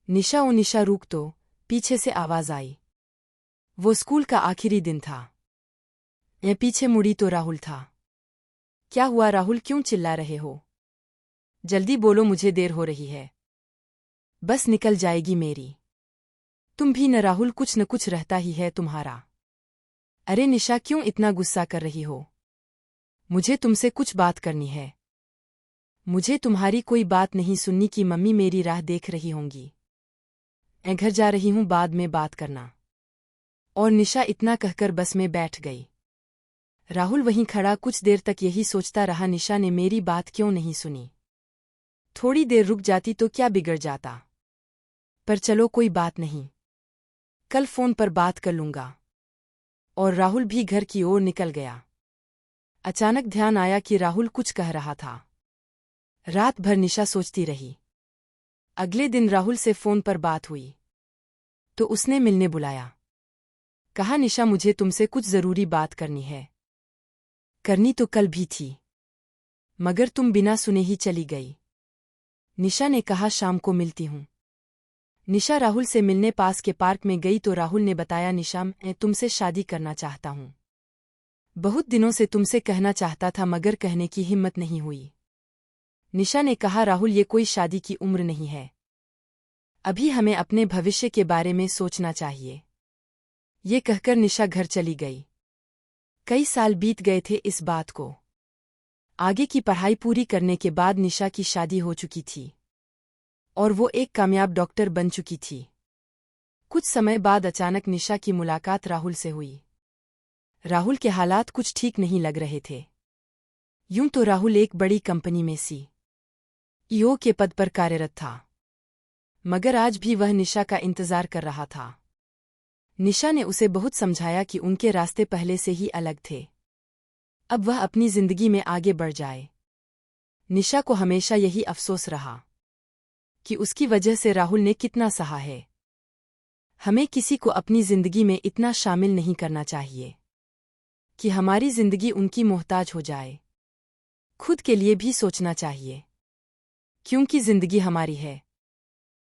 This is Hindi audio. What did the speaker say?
निशा ओ निशा रुक तो, पीछे से आवाज आई। वो स्कूल का आखिरी दिन था। मैं पीछे मुड़ी तो राहुल था। क्या हुआ राहुल, क्यों चिल्ला रहे हो? जल्दी बोलो, मुझे देर हो रही है। बस निकल जाएगी मेरी। तुम भी न राहुल, कुछ न कुछ रहता ही है तुम्हारा। अरे निशा, क्यों इतना गुस्सा कर रही हो? मुझे तुमसे कुछ बात करनी है। मुझे तुम्हारी कोई बात नहीं सुननी कि मम्मी मेरी राह देख रही होंगी। मैं घर जा रही हूं, बाद में बात करना। और निशा इतना कहकर बस में बैठ गई। राहुल वहीं खड़ा कुछ देर तक यही सोचता रहा, निशा ने मेरी बात क्यों नहीं सुनी। थोड़ी देर रुक जाती तो क्या बिगड़ जाता। पर चलो कोई बात नहीं, कल फोन पर बात कर लूंगा। और राहुल भी घर की ओर निकल गया। अचानक ध्यान आया कि राहुल कुछ कह रहा था। रात भर निशा सोचती रही। अगले दिन राहुल से फोन पर बात हुई तो उसने मिलने बुलाया। कहा निशा, मुझे तुमसे कुछ जरूरी बात करनी है। करनी तो कल भी थी, मगर तुम बिना सुने ही चली गई। निशा ने कहा शाम को मिलती हूं। निशा राहुल से मिलने पास के पार्क में गई तो राहुल ने बताया, निशा मैं तुमसे शादी करना चाहता हूं। बहुत दिनों से तुमसे कहना चाहता था मगर कहने की हिम्मत नहीं हुई। निशा ने कहा, राहुल ये कोई शादी की उम्र नहीं है। अभी हमें अपने भविष्य के बारे में सोचना चाहिए। ये कहकर निशा घर चली गई। कई साल बीत गए थे इस बात को। आगे की पढ़ाई पूरी करने के बाद निशा की शादी हो चुकी थी और वो एक कामयाब डॉक्टर बन चुकी थी। कुछ समय बाद अचानक निशा की मुलाकात राहुल से हुई। राहुल के हालात कुछ ठीक नहीं लग रहे थे। यूं तो राहुल एक बड़ी कंपनी में सीईओ के पद पर कार्यरत था, मगर आज भी वह निशा का इंतजार कर रहा था। निशा ने उसे बहुत समझाया कि उनके रास्ते पहले से ही अलग थे। अब वह अपनी जिंदगी में आगे बढ़ जाए। निशा को हमेशा यही अफसोस रहा कि उसकी वजह से राहुल ने कितना सहा है। हमें किसी को अपनी जिंदगी में इतना शामिल नहीं करना चाहिए कि हमारी जिंदगी उनकी मोहताज हो जाए। खुद के लिए भी सोचना चाहिए, क्योंकि जिंदगी हमारी है।